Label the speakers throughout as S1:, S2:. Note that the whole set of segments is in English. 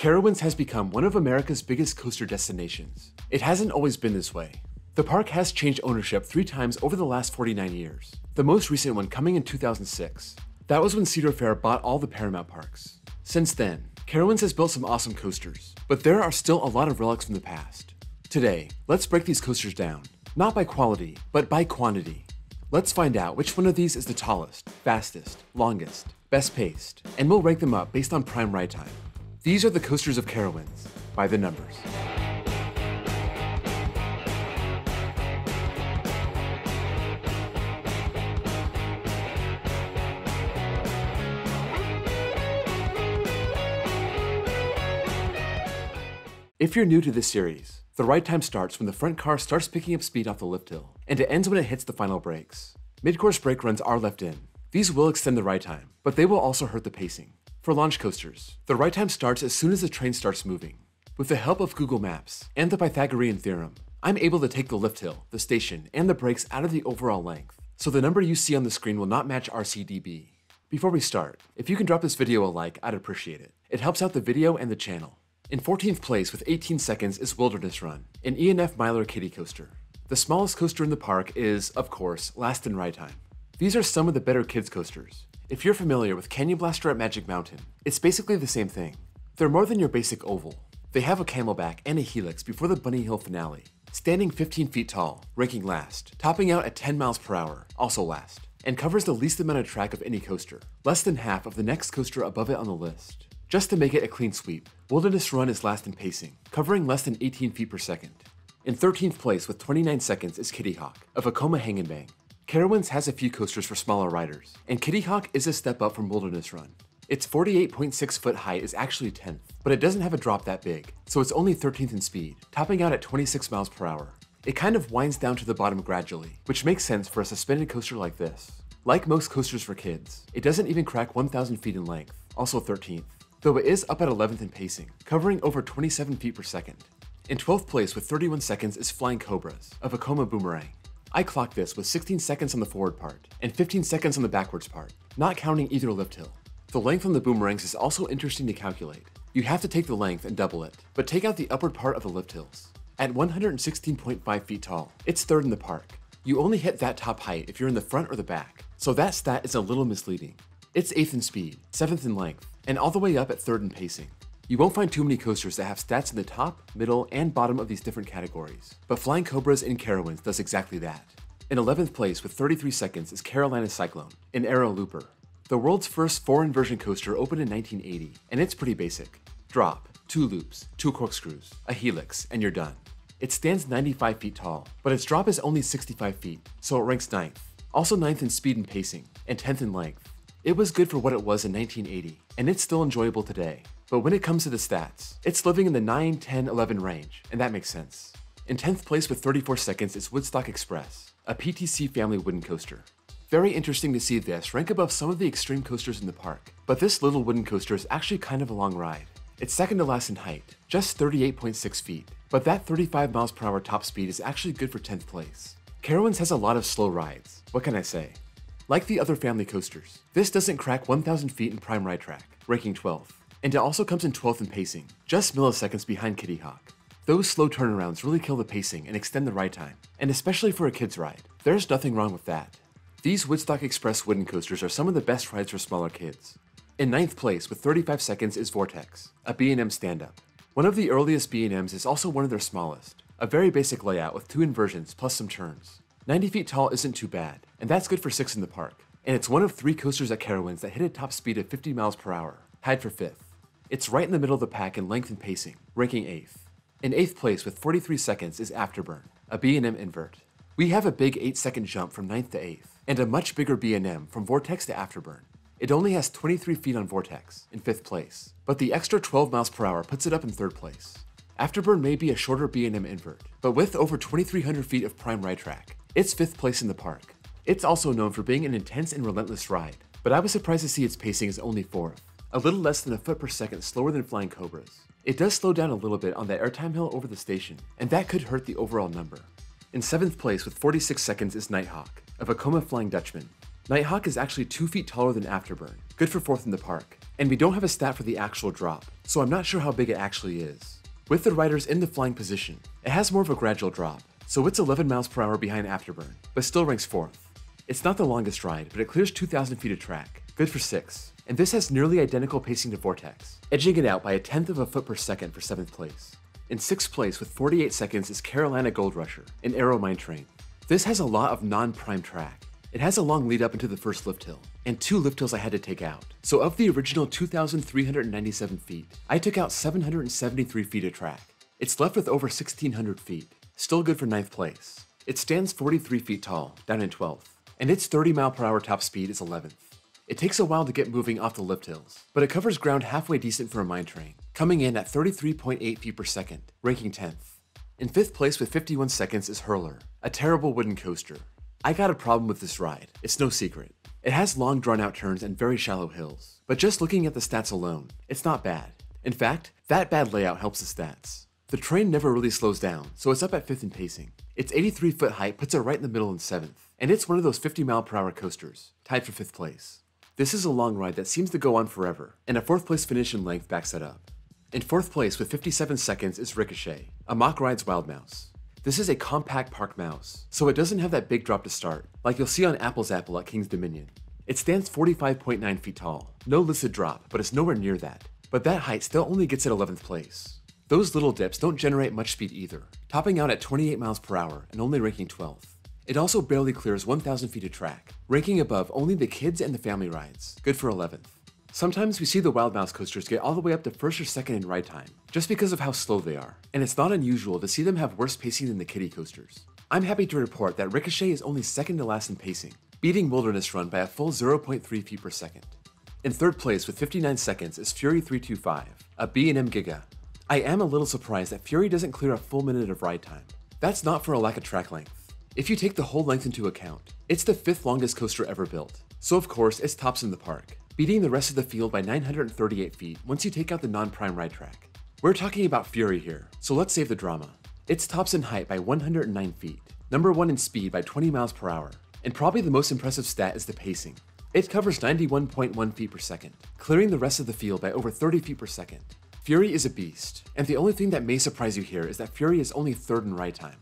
S1: Carowinds has become one of America's biggest coaster destinations. It hasn't always been this way. The park has changed ownership 3 times over the last 49 years, the most recent one coming in 2006. That was when Cedar Fair bought all the Paramount parks. Since then, Carowinds has built some awesome coasters, but there are still a lot of relics from the past. Today, let's break these coasters down, not by quality, but by quantity. Let's find out which one of these is the tallest, fastest, longest, best paced, and we'll rank them up based on prime ride time. These are the coasters of Carowinds, by the numbers. If you're new to this series, the ride time starts when the front car starts picking up speed off the lift hill, and it ends when it hits the final brakes. Mid-course brake runs are left in. These will extend the ride time, but they will also hurt the pacing. For launch coasters, the ride time starts as soon as the train starts moving. With the help of Google Maps and the Pythagorean theorem, I'm able to take the lift hill, the station, and the brakes out of the overall length, so the number you see on the screen will not match RCDB. Before we start, if you can drop this video a like, I'd appreciate it. It helps out the video and the channel. In 14th place with 18 seconds is Wilderness Run, an E&F Miler kiddie coaster. The smallest coaster in the park is, of course, last in ride time. These are some of the better kids coasters. If you're familiar with Canyon Blaster at Magic Mountain, it's basically the same thing. They're more than your basic oval. They have a camelback and a helix before the Bunny Hill finale, standing 15 feet tall, ranking last, topping out at 10 miles per hour, also last, and covers the least amount of track of any coaster, less than half of the next coaster above it on the list. Just to make it a clean sweep, Wilderness Run is last in pacing, covering less than 18 feet per second. In 13th place with 29 seconds is Kitty Hawk, a Vekoma Hang and Bang. Carowinds has a few coasters for smaller riders, and Kitty Hawk is a step up from Wilderness Run. Its 48.6 foot height is actually 10th, but it doesn't have a drop that big, so it's only 13th in speed, topping out at 26 miles per hour. It kind of winds down to the bottom gradually, which makes sense for a suspended coaster like this. Like most coasters for kids, it doesn't even crack 1,000 feet in length, also 13th. Though it is up at 11th in pacing, covering over 27 feet per second. In 12th place with 31 seconds is Flying Cobras, a Vekoma Boomerang. I clocked this with 16 seconds on the forward part, and 15 seconds on the backwards part, not counting either lift hill. The length on the boomerangs is also interesting to calculate. You have to take the length and double it, but take out the upward part of the lift hills. At 116.5 feet tall, it's third in the park. You only hit that top height if you're in the front or the back, so that stat is a little misleading. It's 8th in speed, 7th in length, and all the way up at 3rd in pacing. You won't find too many coasters that have stats in the top, middle, and bottom of these different categories, but Flying Cobras in Carowinds does exactly that. In 11th place with 33 seconds is Carolina Cyclone, an Aero Looper. The world's first 4-inversion coaster opened in 1980, and it's pretty basic. Drop, 2 loops, 2 corkscrews, a helix, and you're done. It stands 95 feet tall, but its drop is only 65 feet, so it ranks 9th. Also 9th in speed and pacing, and 10th in length. It was good for what it was in 1980, and it's still enjoyable today. But when it comes to the stats, it's living in the 9, 10, 11 range, and that makes sense. In 10th place with 34 seconds is Woodstock Express, a PTC family wooden coaster. Very interesting to see this rank above some of the extreme coasters in the park, but this little wooden coaster is actually kind of a long ride. It's second to last in height, just 38.6 feet, but that 35 miles per hour top speed is actually good for 10th place. Carowinds has a lot of slow rides, what can I say? Like the other family coasters, this doesn't crack 1,000 feet in prime ride track, ranking 12th, and it also comes in 12th in pacing, just milliseconds behind Kitty Hawk. Those slow turnarounds really kill the pacing and extend the ride time, and especially for a kid's ride, there's nothing wrong with that. These Woodstock Express wooden coasters are some of the best rides for smaller kids. In 9th place with 35 seconds is Vortex, a B&M stand-up. One of the earliest B&Ms is also one of their smallest, a very basic layout with 2 inversions plus some turns. 90 feet tall isn't too bad, and that's good for 6th in the park. And it's one of 3 coasters at Carowinds that hit a top speed of 50 miles per hour, tied for 5th. It's right in the middle of the pack in length and pacing, ranking 8th. In 8th place with 43 seconds is Afterburn, a B&M invert. We have a big 8-second jump from 9th to 8th, and a much bigger B&M from Vortex to Afterburn. It only has 23 feet on Vortex, in 5th place, but the extra 12 miles per hour puts it up in 3rd place. Afterburn may be a shorter B&M invert, but with over 2,300 feet of prime ride track, it's 5th place in the park. It's also known for being an intense and relentless ride, but I was surprised to see its pacing is only 4th, a little less than a foot per second slower than Flying Cobras. It does slow down a little bit on the airtime hill over the station, and that could hurt the overall number. In 7th place with 46 seconds is Nighthawk, a Vekoma Flying Dutchman. Nighthawk is actually 2 feet taller than Afterburn, good for 4th in the park. And we don't have a stat for the actual drop, so I'm not sure how big it actually is. With the riders in the flying position, it has more of a gradual drop, so it's 11 miles per hour behind Afterburn, but still ranks 4th. It's not the longest ride, but it clears 2,000 feet of track, good for 6, and this has nearly identical pacing to Vortex, edging it out by 1/10 of a foot per second for 7th place. In 6th place with 48 seconds is Carolina Gold Rusher, an Aero mine train. This has a lot of non-prime track. It has a long lead up into the first lift hill, and 2 lift hills I had to take out. So of the original 2,397 feet, I took out 773 feet of track. It's left with over 1,600 feet, still good for 9th place. It stands 43 feet tall, down in 12th, and its 30-mile-per-hour top speed is 11th. It takes a while to get moving off the lift hills, but it covers ground halfway decent for a mine train, coming in at 33.8 feet per second, ranking 10th. In 5th place with 51 seconds is Hurler, a terrible wooden coaster. I got a problem with this ride, it's no secret. It has long drawn-out turns and very shallow hills, but just looking at the stats alone, it's not bad. In fact, that bad layout helps the stats. The train never really slows down, so it's up at 5th in pacing. Its 83-foot height puts it right in the middle in 7th, and it's one of those 50-mile-per-hour coasters, tied for 5th place. This is a long ride that seems to go on forever, and a 4th place finish in length backs that up. In 4th place with 57 seconds is Ricochet, a Mock Rides Wild Mouse. This is a compact park mouse, so it doesn't have that big drop to start, like you'll see on Apple's Apple at King's Dominion. It stands 45.9 feet tall, no listed drop, but it's nowhere near that. But that height still only gets it 11th place. Those little dips don't generate much speed either, topping out at 28 miles per hour and only ranking 12th. It also barely clears 1,000 feet of track, ranking above only the kids and the family rides, good for 11th. Sometimes we see the Wild Mouse coasters get all the way up to 1st or 2nd in ride time, just because of how slow they are, and it's not unusual to see them have worse pacing than the kiddie coasters. I'm happy to report that Ricochet is only 2nd to last in pacing, beating Wilderness Run by a full 0.3 feet per second. In 3rd place with 59 seconds is Fury 325, a B&M Giga. I am a little surprised that Fury doesn't clear a full minute of ride time. That's not for a lack of track length. If you take the whole length into account, it's the 5th longest coaster ever built, so of course it's tops in the park, beating the rest of the field by 938 feet once you take out the non-prime ride track. We're talking about Fury here, so let's save the drama. It's tops in height by 109 feet, number 1 in speed by 20 miles per hour, and probably the most impressive stat is the pacing. It covers 91.1 feet per second, clearing the rest of the field by over 30 feet per second. Fury is a beast, and the only thing that may surprise you here is that Fury is only 3rd in ride time.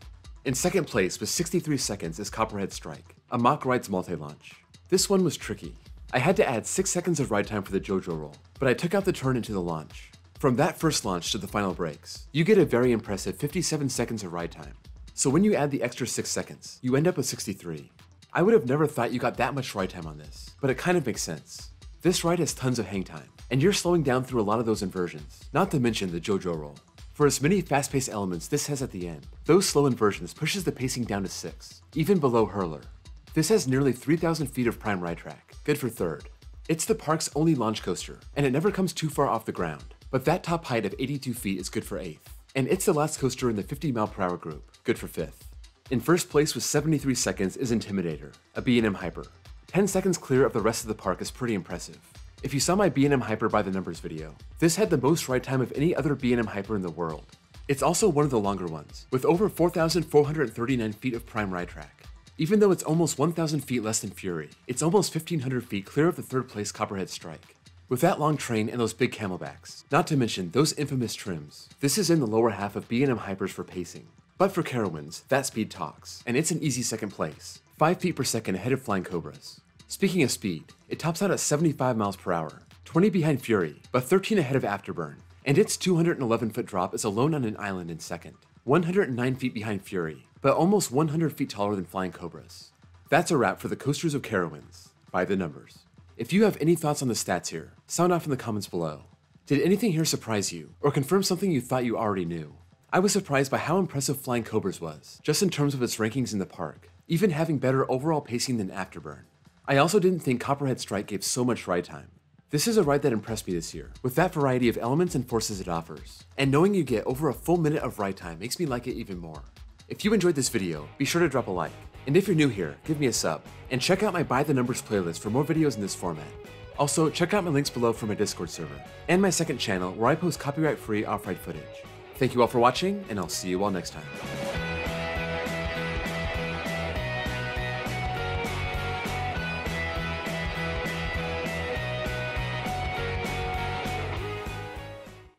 S1: In 2nd place with 63 seconds is Copperhead Strike, a Mock Rides multi-launch. This one was tricky. I had to add 6 seconds of ride time for the JoJo roll, but I took out the turn into the launch. From that first launch to the final brakes, you get a very impressive 57 seconds of ride time. So when you add the extra 6 seconds, you end up with 63. I would have never thought you got that much ride time on this, but it kind of makes sense. This ride has tons of hang time, and you're slowing down through a lot of those inversions, not to mention the JoJo roll. For as many fast-paced elements this has at the end, those slow inversions pushes the pacing down to 6, even below Hurler. This has nearly 3,000 feet of prime ride track, good for 3rd. It's the park's only launch coaster, and it never comes too far off the ground, but that top height of 82 feet is good for 8th. And it's the last coaster in the 50-mile-per-hour group, good for 5th. In 1st place with 73 seconds is Intimidator, a B&M Hyper. 10 seconds clear of the rest of the park is pretty impressive. If you saw my B&M Hyper by the numbers video, this had the most ride time of any other B&M Hyper in the world. It's also one of the longer ones, with over 4,439 feet of prime ride track. Even though it's almost 1,000 feet less than Fury, it's almost 1,500 feet clear of the 3rd place Copperhead Strike. With that long train and those big camelbacks, not to mention those infamous trims, this is in the lower half of B&M Hypers for pacing. But for Carowinds, that speed talks, and it's an easy 2nd place, 5 feet per second ahead of Flying Cobras. Speaking of speed, it tops out at 75 miles per hour, 20 behind Fury, but 13 ahead of Afterburn, and its 211-foot drop is alone on an island in 2nd, 109 feet behind Fury, but almost 100 feet taller than Flying Cobras. That's a wrap for the coasters of Carowinds, by the numbers. If you have any thoughts on the stats here, sound off in the comments below. Did anything here surprise you, or confirm something you thought you already knew? I was surprised by how impressive Flying Cobras was, just in terms of its rankings in the park, even having better overall pacing than Afterburn. I also didn't think Copperhead Strike gave so much ride time. This is a ride that impressed me this year, with that variety of elements and forces it offers, and knowing you get over a full minute of ride time makes me like it even more. If you enjoyed this video, be sure to drop a like, and if you're new here, give me a sub, and check out my By the Numbers playlist for more videos in this format. Also, check out my links below for my Discord server, and my 2nd channel where I post copyright-free off-ride footage. Thank you all for watching, and I'll see you all next time.